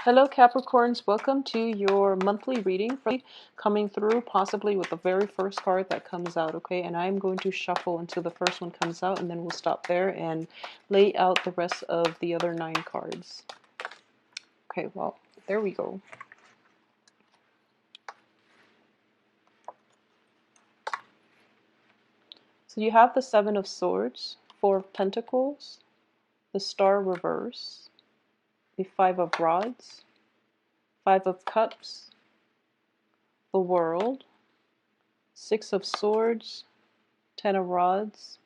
Hello Capricorns, welcome to your monthly reading coming through possibly with the very first card that comes out, okay? And I'm going to shuffle until the first one comes out and then we'll stop there and lay out the rest of the other 9 cards. Okay, well, there we go. So you have the 7 of Swords, 4 of Pentacles, the Star reverse, the 5 of Rods, 5 of Cups, the World, 6 of Swords, 10 of Rods,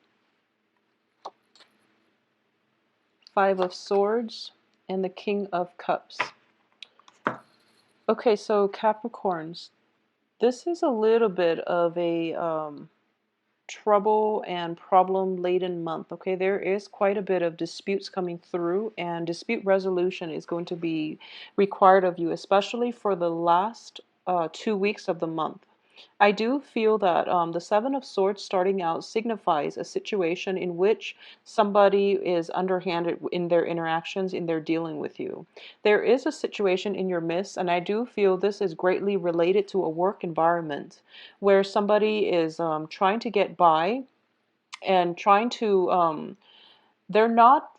5 of Swords, and the King of Cups. Okay, so Capricorns, this is a little bit of a trouble and problem-laden month, okay? There is quite a bit of disputes coming through, and dispute resolution is going to be required of you, especially for the last 2 weeks of the month. I do feel that the 7 of Swords starting out signifies a situation in which somebody is underhanded in their interactions, in their dealing with you. There is a situation in your midst, and I do feel this is greatly related to a work environment where somebody is trying to get by and trying to, they're not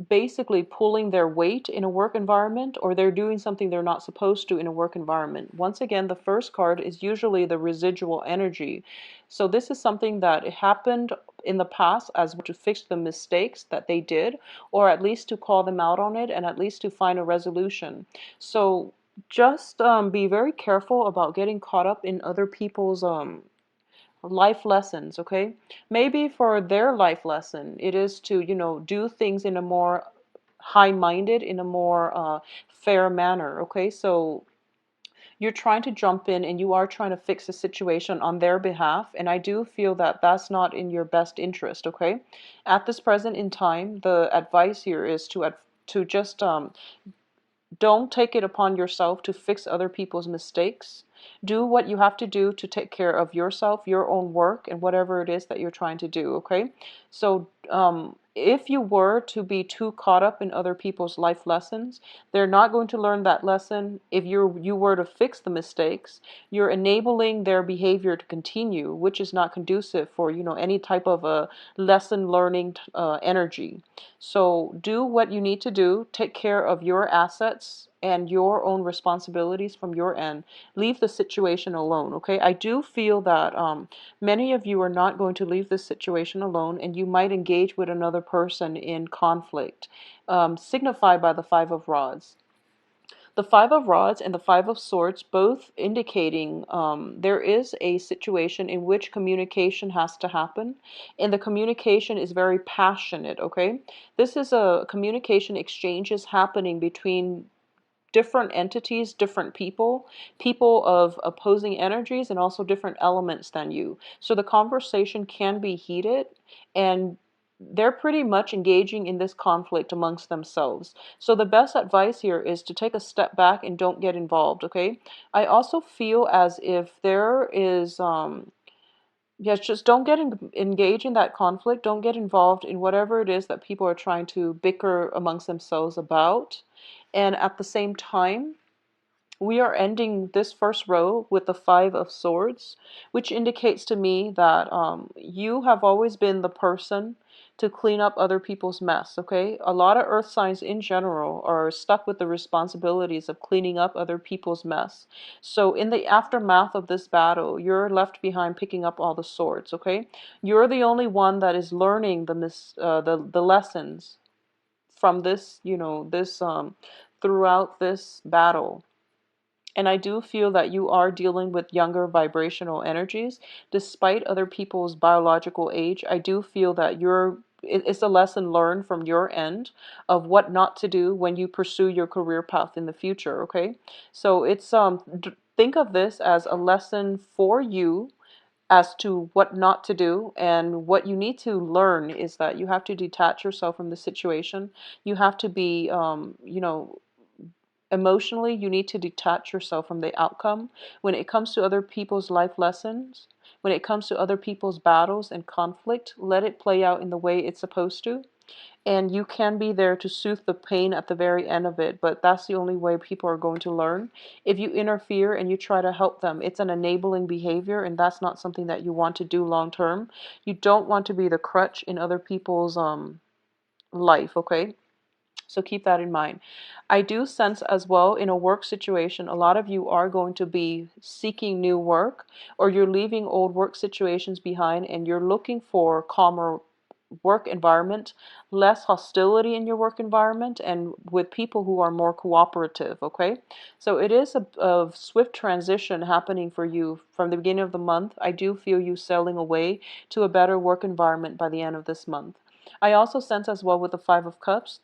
basically pulling their weight in a work environment, or they're doing something they're not supposed to in a work environment. Once again, the first card is usually the residual energy. So this is something that happened in the past as to fix the mistakes that they did, or at least to call them out on it and at least to find a resolution. So just be very careful about getting caught up in other people's life lessons, okay? Maybe for their life lesson, it is to, do things in a more high-minded, in a more fair manner, okay? So you're trying to jump in and you are trying to fix a situation on their behalf, and I do feel that that's not in your best interest, okay? At this present in time, the advice here is to just don't take it upon yourself to fix other people's mistakes. Do what you have to do to take care of yourself, your own work, and whatever it is that you're trying to do, okay? So, if you were to be too caught up in other people's life lessons, they're not going to learn that lesson. If you were to fix the mistakes, you're enabling their behavior to continue, which is not conducive for, any type of a lesson learning energy. So do what you need to do, take care of your assets and your own responsibilities from your end. Leave the situation alone, okay? I do feel that many of you are not going to leave this situation alone, and you might engage with another person in conflict, signified by the 5 of Rods. The 5 of Rods and the 5 of Swords both indicating there is a situation in which communication has to happen, and the communication is very passionate, okay? This is a communication exchanges happening between different entities, different people, people of opposing energies, and also different elements than you. So the conversation can be heated, and they're pretty much engaging in this conflict amongst themselves. So the best advice here is to take a step back and don't get involved, okay? I also feel as if there is yes, just don't get engaged in that conflict. Don't get involved in whatever it is that people are trying to bicker amongst themselves about. And at the same time, we are ending this first row with the 5 of Swords, which indicates to me that you have always been the person to clean up other people's mess, okay? A lot of earth signs in general are stuck with the responsibilities of cleaning up other people's mess. So in the aftermath of this battle, you're left behind picking up all the swords, okay? You're the only one that is learning the lessons from this, throughout this battle. And I do feel that you are dealing with younger vibrational energies. Despite other people's biological age, I do feel that it's a lesson learned from your end of what not to do when you pursue your career path in the future, okay? So it's think of this as a lesson for you as to what not to do, and what you need to learn is that you have to detach yourself from the situation. You have to be emotionally, you need to detach yourself from the outcome. When it comes to other people's life lessons, when it comes to other people's battles and conflict, let it play out in the way it's supposed to. And you can be there to soothe the pain at the very end of it, but that's the only way people are going to learn. If you interfere and you try to help them, it's an enabling behavior, and that's not something that you want to do long term. You don't want to be the crutch in other people's life, okay? So keep that in mind. I do sense as well in a work situation, a lot of you are going to be seeking new work, or you're leaving old work situations behind and you're looking for calmer work environment, less hostility in your work environment, and with people who are more cooperative, okay? So it is a swift transition happening for you from the beginning of the month. I do feel you sailing away to a better work environment by the end of this month. I also sense as well with the Five of Cups,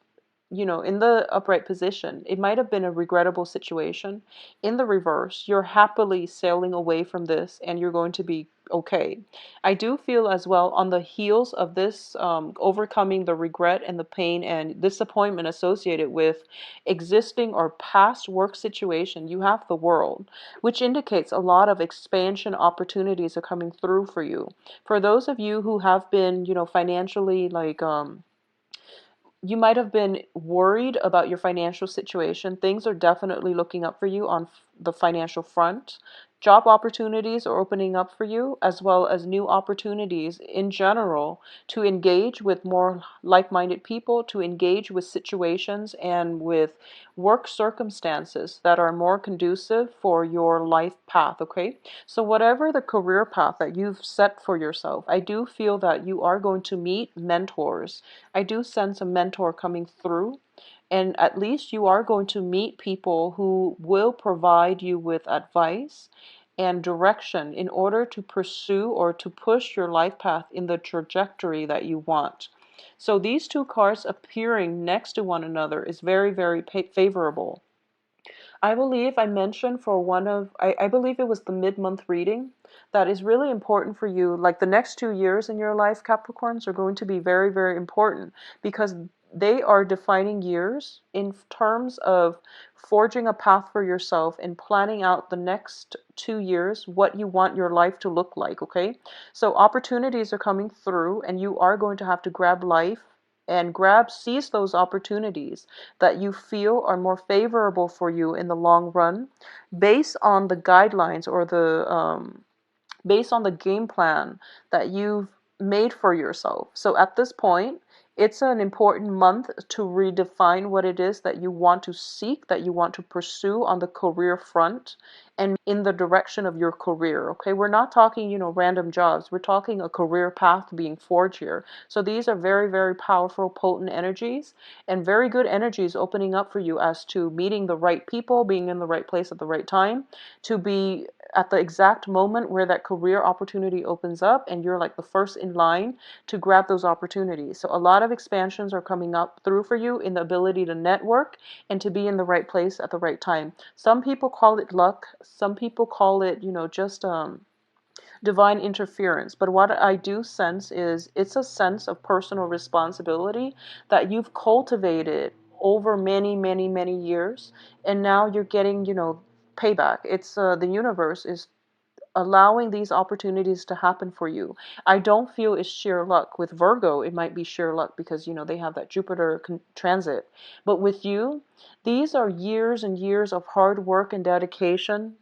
in the upright position, it might have been a regrettable situation. In the reverse, you're happily sailing away from this and you're going to be okay. I do feel as well on the heels of this, overcoming the regret and the pain and disappointment associated with existing or past work situation, you have the World, which indicates a lot of expansion opportunities are coming through for you. For those of you who have been, financially like, you might have been worried about your financial situation. Things are definitely looking up for you on the financial front. Job opportunities are opening up for you, as well as new opportunities in general to engage with more like minded people, to engage with situations and with work circumstances that are more conducive for your life path, okay? So, whatever the career path that you've set for yourself, I do feel that you are going to meet mentors. I do sense a mentor coming through, and at least you are going to meet people who will provide you with advice and direction in order to pursue or to push your life path in the trajectory that you want. So these two cards appearing next to one another is very, very favorable. I believe I mentioned for I believe it was the mid-month reading that is really important for you. Like the next 2 years in your life, Capricorns, are going to be very, very important because they are defining years in terms of forging a path for yourself and planning out the next 2 years, what you want your life to look like, okay? So opportunities are coming through and you are going to have to grab life and seize those opportunities that you feel are more favorable for you in the long run based on the guidelines or based on the game plan that you've made for yourself. So at this point, it's an important month to redefine what it is that you want to seek, that you want to pursue on the career front and in the direction of your career. Okay, we're not talking, random jobs. We're talking a career path being forged here. So these are very, very powerful, potent energies and very good energies opening up for you as to meeting the right people, being in the right place at the right time, to be at the exact moment where that career opportunity opens up and you're like the first in line to grab those opportunities. So a lot of expansions are coming up through for you in the ability to network and to be in the right place at the right time. Some people call it luck. Some people call it, just divine interference. But what I do sense is it's a sense of personal responsibility that you've cultivated over many, many, many years, and now you're getting, payback. It's the universe is allowing these opportunities to happen for you. I don't feel it's sheer luck. With Virgo, it might be sheer luck because, they have that Jupiter transit. But with you, these are years and years of hard work and dedication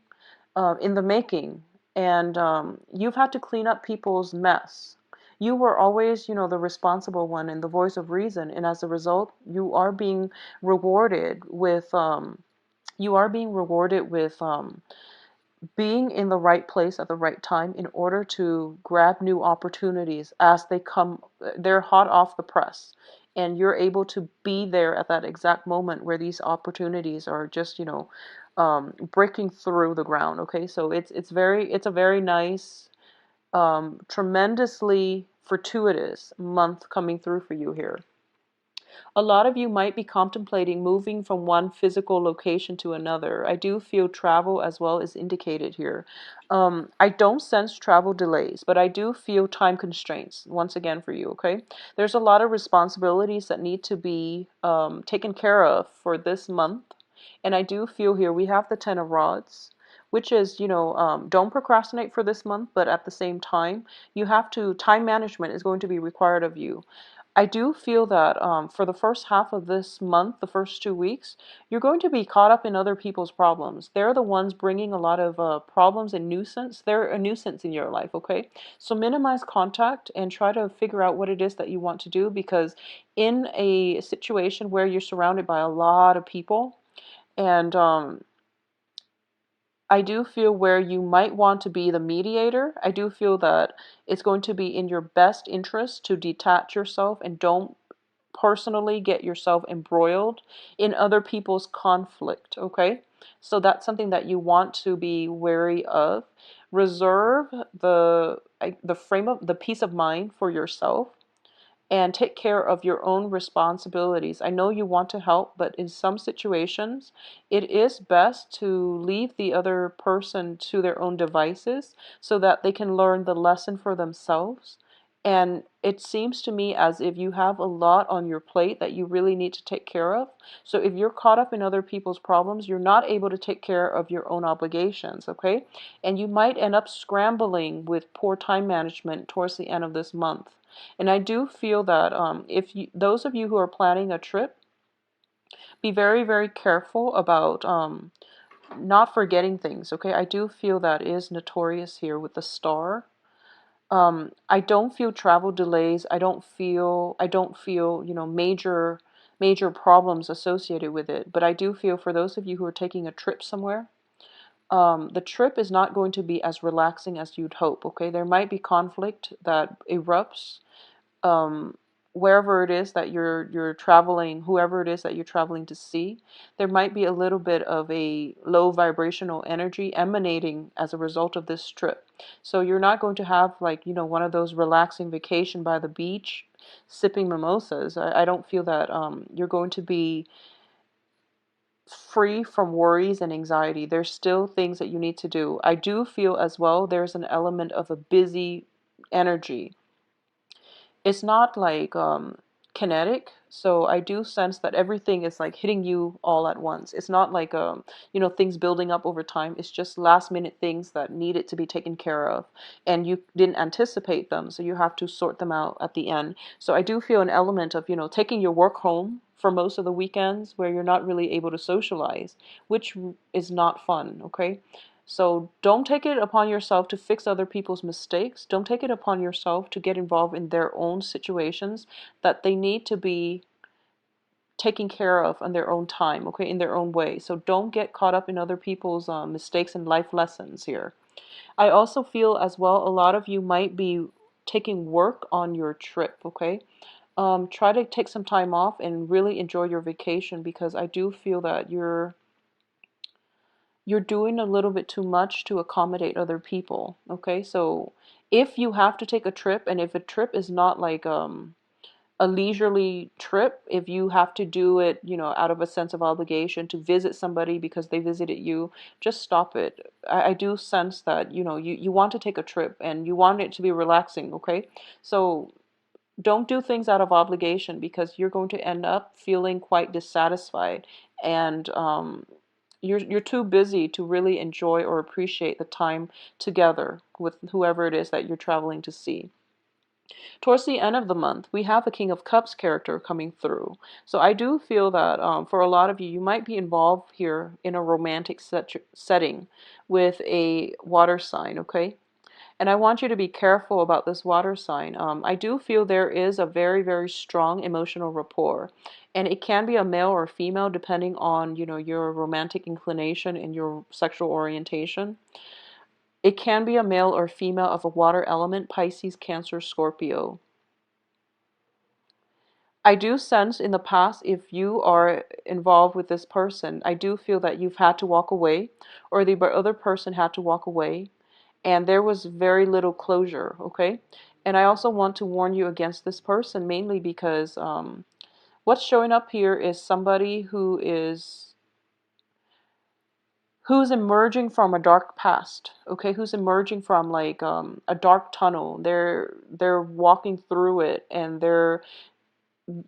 in the making. And you've had to clean up people's mess. You were always, the responsible one and the voice of reason. And as a result, rewarded with, you are being rewarded with being in the right place at the right time in order to grab new opportunities as they come. They're hot off the press, and you're able to be there at that exact moment where these opportunities are just, breaking through the ground. Okay, so it's a very nice, tremendously fortuitous month coming through for you here. A lot of you might be contemplating moving from one physical location to another. I do feel travel as well is indicated here. I don't sense travel delays, but I do feel time constraints once again for you, okay? There's a lot of responsibilities that need to be taken care of for this month. And I do feel here we have the Ten of Rods, which is, don't procrastinate for this month, but at the same time, time management is going to be required of you. I do feel that for the first half of this month, the first 2 weeks, you're going to be caught up in other people's problems. They're the ones bringing a lot of problems and nuisance. They're a nuisance in your life, okay? So minimize contact and try to figure out what it is that you want to do, because in a situation where you're surrounded by a lot of people, and I do feel where you might want to be the mediator. I do feel that it's going to be in your best interest to detach yourself and don't personally get yourself embroiled in other people's conflict, okay? So that's something that you want to be wary of. Reserve the frame of the peace of mind for yourself, and take care of your own responsibilities. I know you want to help, but in some situations, it is best to leave the other person to their own devices so that they can learn the lesson for themselves. And it seems to me as if you have a lot on your plate that you really need to take care of. So if you're caught up in other people's problems, you're not able to take care of your own obligations, okay? And you might end up scrambling with poor time management towards the end of this month. And I do feel that if you, those of you who are planning a trip, be very, very careful about not forgetting things, okay? I do feel that is notorious here with the star. I don't feel travel delays. I don't feel, major problems associated with it. But I do feel for those of you who are taking a trip somewhere, the trip is not going to be as relaxing as you'd hope, okay? There might be conflict that erupts um, wherever it is that you're traveling, whoever it is that you're traveling to see, there might be a little bit of a low vibrational energy emanating as a result of this trip. So you're not going to have like, one of those relaxing vacation by the beach, sipping mimosas. I don't feel that you're going to be free from worries and anxiety. There's still things that you need to do. I do feel as well there's an element of a busy energy. It's not like kinetic, so I do sense that everything is like hitting you all at once. It's not like things building up over time. It's just last minute things that needed to be taken care of, and you didn't anticipate them, so you have to sort them out at the end. So I do feel an element of taking your work home for most of the weekends where you're not really able to socialize, which is not fun, okay? So don't take it upon yourself to fix other people's mistakes. Don't take it upon yourself to get involved in their own situations that they need to be taken care of on their own time, okay, in their own way. So don't get caught up in other people's mistakes and life lessons here. I also feel as well a lot of you might be taking work on your trip, okay? Try to take some time off and really enjoy your vacation, because I do feel that you're doing a little bit too much to accommodate other people. Okay, so if you have to take a trip, and if a trip is not like a leisurely trip, if you have to do it, out of a sense of obligation to visit somebody because they visited you, just stop it. I do sense that you want to take a trip and you want it to be relaxing. Okay, so don't do things out of obligation, because you're going to end up feeling quite dissatisfied, and you're too busy to really enjoy or appreciate the time together with whoever it is that you're traveling to see. Towards the end of the month, we have a King of Cups character coming through. So I do feel that for a lot of you, you might be involved here in a romantic setting with a water sign, okay? And I want you to be careful about this water sign. I do feel there is a very, very strong emotional rapport. And it can be a male or female depending on, your romantic inclination and your sexual orientation. It can be a male or female of a water element, Pisces, Cancer, Scorpio. I do sense in the past, if you are involved with this person, I do feel that you've had to walk away, or the other person had to walk away, and there was very little closure, okay? And I also want to warn you against this person, mainly because what's showing up here is somebody who's emerging from a dark past, okay? Who's emerging from like a dark tunnel. They're walking through it, and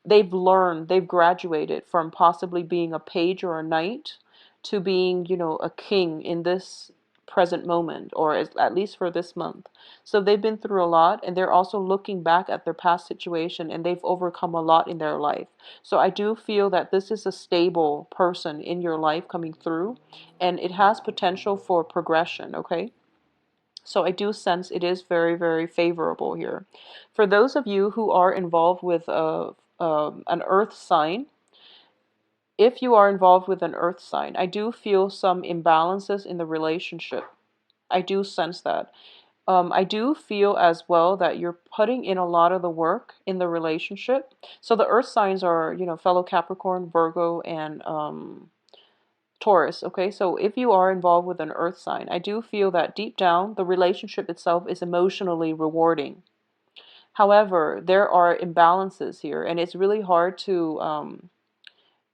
they've graduated from possibly being a page or a knight to being, a king in this present moment, or at least for this month. So they've been through a lot, and they're also looking back at their past situation, and they've overcome a lot in their life. So I do feel that this is a stable person in your life coming through, and it has potential for progression, okay? So I do sense it is very, very favorable here. For those of you who are involved with an earth sign, if you are involved with an earth sign, I do feel some imbalances in the relationship. I do sense that. I do feel as well that you're putting in a lot of the work in the relationship. So the earth signs are, fellow Capricorn, Virgo, and Taurus. Okay, so if you are involved with an earth sign, I do feel that deep down, the relationship itself is emotionally rewarding. However, there are imbalances here, and it's really hard to.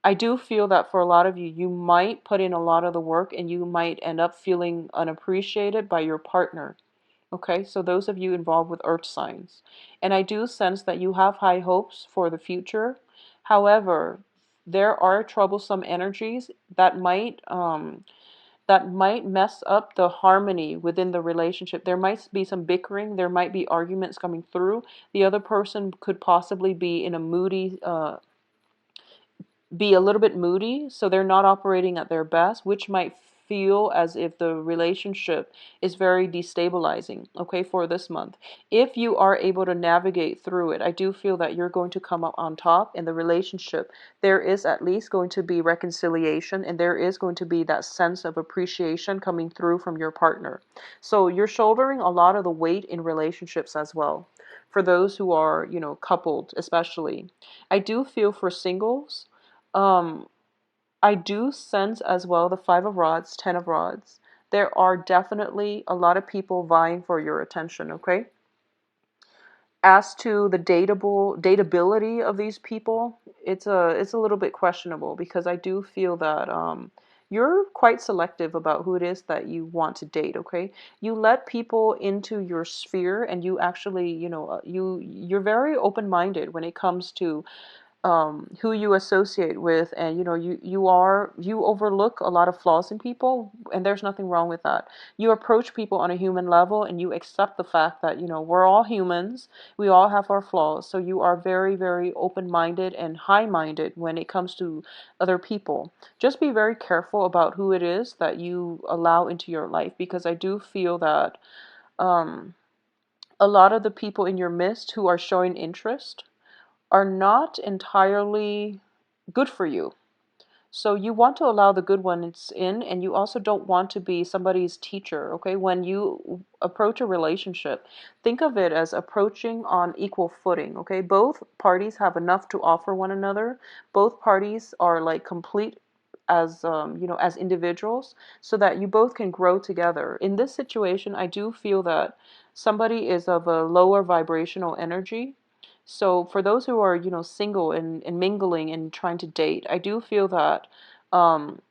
I do feel that for a lot of you, you might put in a lot of the work and you might end up feeling unappreciated by your partner. Okay, so those of you involved with earth signs. And I do sense that you have high hopes for the future. However, there are troublesome energies that might mess up the harmony within the relationship. There might be some bickering, there might be arguments coming through. The other person could possibly be in a moody be a little bit moody, so they're not operating at their best, which might feel as if the relationship is very destabilizing, okay, for this month. If you are able to navigate through it, I do feel that you're going to come up on top in the relationship. There is at least going to be reconciliation, and there is going to be that sense of appreciation coming through from your partner. So you're shouldering a lot of the weight in relationships as well. For those who are, coupled, especially. I do feel for singles, um, I do sense as well the Five of Rods, Ten of Rods. There are definitely a lot of people vying for your attention, okay? As to the dateability of these people, it's a little bit questionable because I do feel that you're quite selective about who it is that you want to date, okay? You let people into your sphere, and you actually, you're very open-minded when it comes to who you associate with, and you overlook a lot of flaws in people, and there's nothing wrong with that. You approach people on a human level, and you accept the fact that we're all humans, we all have our flaws, so you are very, very open-minded and high-minded when it comes to other people. Just be very careful about who it is that you allow into your life, because I do feel that um, a lot of the people in your midst who are showing interest are not entirely good for you. So you want to allow the good ones in, and you also don't want to be somebody's teacher, okay? When you approach a relationship, think of it as approaching on equal footing, okay? Both parties have enough to offer one another. Both parties are like complete as as individuals, so that you both can grow together. In this situation, I do feel that somebody is of a lower vibrational energy. So for those who are, single and mingling and trying to date, I do feel that um,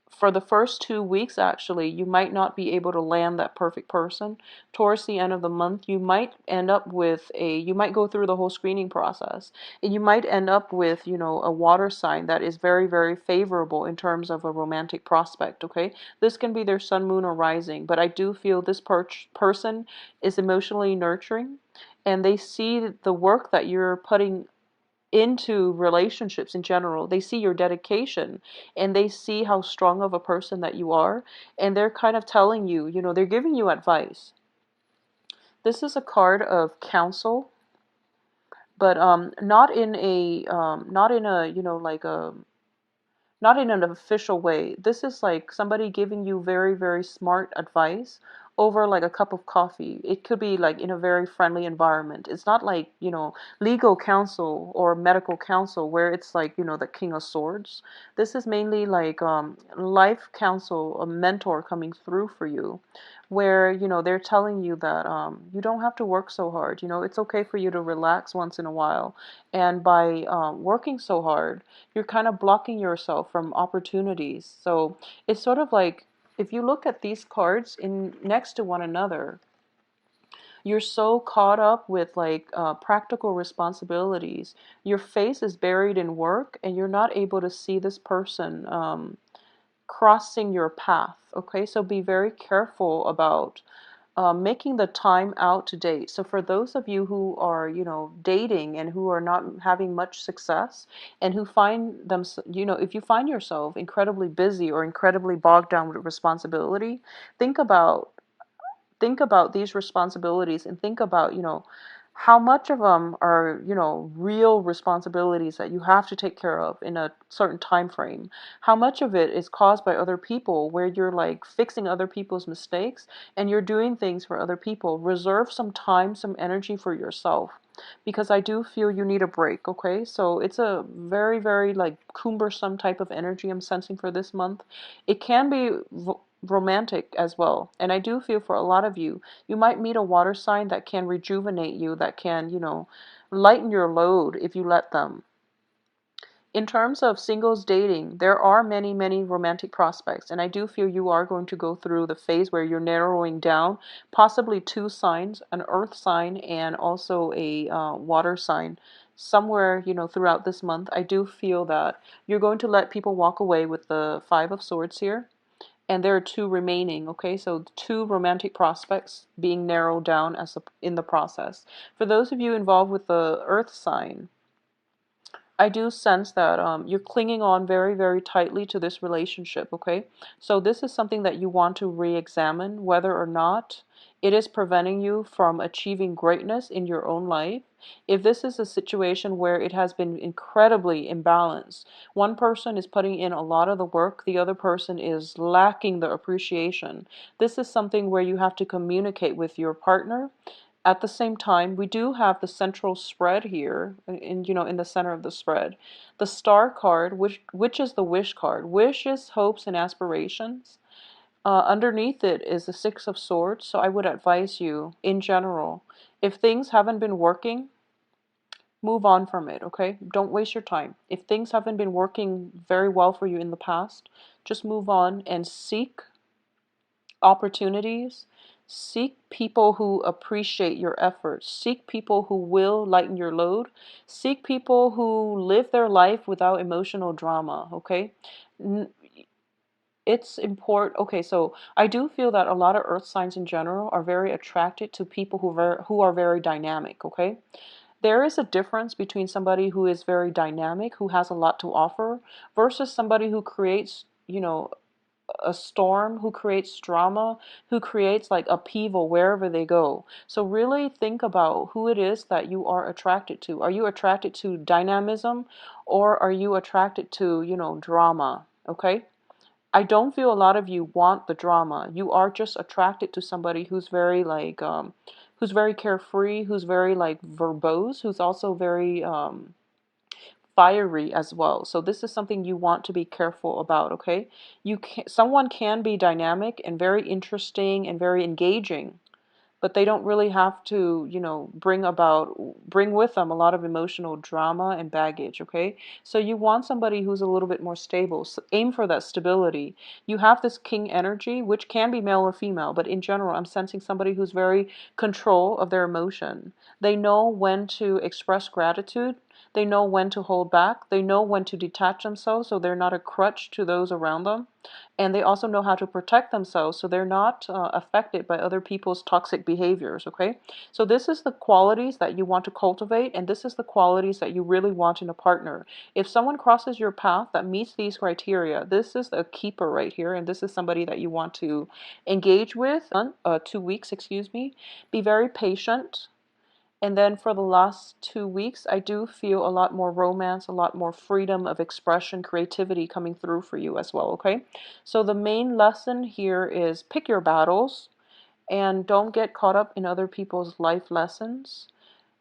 for the first 2 weeks, actually, you might not be able to land that perfect person. Towards the end of the month, you might go through the whole screening process, and you might end up with, a water sign that is very, very favorable in terms of a romantic prospect, okay? This can be their sun, moon, or rising, but I do feel this person is emotionally nurturing, and they see the work that you're putting into relationships in general. They see your dedication, and they see how strong of a person that you are, and they're kind of telling you, they're giving you advice. This is a card of counsel, but not in a, like a not in an official way. This is like somebody giving you very, very smart advice over like a cup of coffee. It could be like in a very friendly environment. It's not like, legal counsel or medical counsel where it's like, the King of Swords. This is mainly like life counsel, a mentor coming through for you, where, they're telling you that you don't have to work so hard. It's okay for you to relax once in a while. And by working so hard, you're kind of blocking yourself from opportunities. So it's sort of like, if you look at these cards in next to one another, you're so caught up with like practical responsibilities. Your face is buried in work, and you're not able to see this person crossing your path. Okay, so be very careful about making the time out to date. So for those of you who are, dating and who are not having much success and who find them, if you find yourself incredibly busy or incredibly bogged down with responsibility, think about these responsibilities and think about, how much of them are, real responsibilities that you have to take care of in a certain time frame. How much of it is caused by other people where you're like fixing other people's mistakes and you're doing things for other people. Reserve some time, some energy for yourself, because I do feel you need a break, okay? So it's a very, very like cumbersome type of energy I'm sensing for this month. It can be romantic as well. And I do feel for a lot of you, you might meet a water sign that can rejuvenate you, that can, lighten your load if you let them. In terms of singles dating, there are many, many romantic prospects, and I do feel you are going to go through the phase where you're narrowing down possibly two signs, an earth sign and also a water sign. Somewhere, throughout this month, I do feel that you're going to let people walk away with the Five of Swords here. And there are two remaining, okay? So two romantic prospects being narrowed down in the process. For those of you involved with the earth sign, I do sense that you're clinging on very, very tightly to this relationship, okay? So this is something that you want to re-examine whether or not it is preventing you from achieving greatness in your own life. If this is a situation where it has been incredibly imbalanced, one person is putting in a lot of the work, the other person is lacking the appreciation. This is something where you have to communicate with your partner. At the same time, we do have the central spread here, in the center of the spread. The star card, which is the wish card. Wishes, hopes, and aspirations. Underneath it is the Six of Swords. So I would advise you, in general, if things haven't been working, move on from it, okay? Don't waste your time. If things haven't been working very well for you in the past, just move on and seek opportunities. Seek people who appreciate your efforts. Seek people who will lighten your load. Seek people who live their life without emotional drama, okay? It's important. Okay, so I do feel that a lot of earth signs in general are very attracted to people who are very dynamic, okay? There is a difference between somebody who is very dynamic, who has a lot to offer, versus somebody who creates, a storm, who creates drama, who creates like upheaval wherever they go. So really think about who it is that you are attracted to. Are you attracted to dynamism, or are you attracted to, drama? Okay? I don't feel a lot of you want the drama. You are just attracted to somebody who's very like who's very carefree, who's very like verbose, who's also very fiery as well. So this is something you want to be careful about, okay? Someone can be dynamic and very interesting and very engaging, but they don't really have to, bring with them a lot of emotional drama and baggage, okay? So you want somebody who's a little bit more stable. So aim for that stability. You have this king energy, which can be male or female, but in general, I'm sensing somebody who's very control of their emotion. They know when to express gratitude. They know when to hold back. They know when to detach themselves so they're not a crutch to those around them. And they also know how to protect themselves so they're not affected by other people's toxic behaviors, okay? So this is the qualities that you want to cultivate, and this is the qualities that you really want in a partner. If someone crosses your path that meets these criteria, this is a keeper right here, and this is somebody that you want to engage with. 2 weeks, excuse me. Be very patient. And then for the last 2 weeks, I do feel a lot more romance, a lot more freedom of expression, creativity coming through for you as well, okay? So the main lesson here is pick your battles and don't get caught up in other people's life lessons.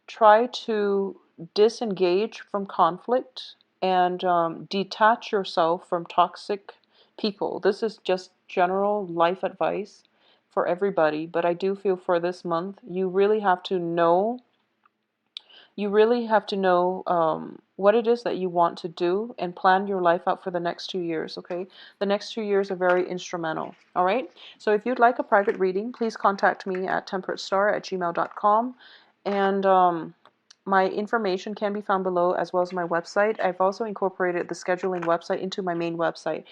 Try to disengage from conflict and detach yourself from toxic people. This is just general life advice for everybody, but I do feel for this month, you really have to know what it is that you want to do and plan your life out for the next 2 years, okay? The next 2 years are very instrumental, all right? So if you'd like a private reading, please contact me at temperatestar@gmail.com. And my information can be found below as well as my website. I've also incorporated the scheduling website into my main website.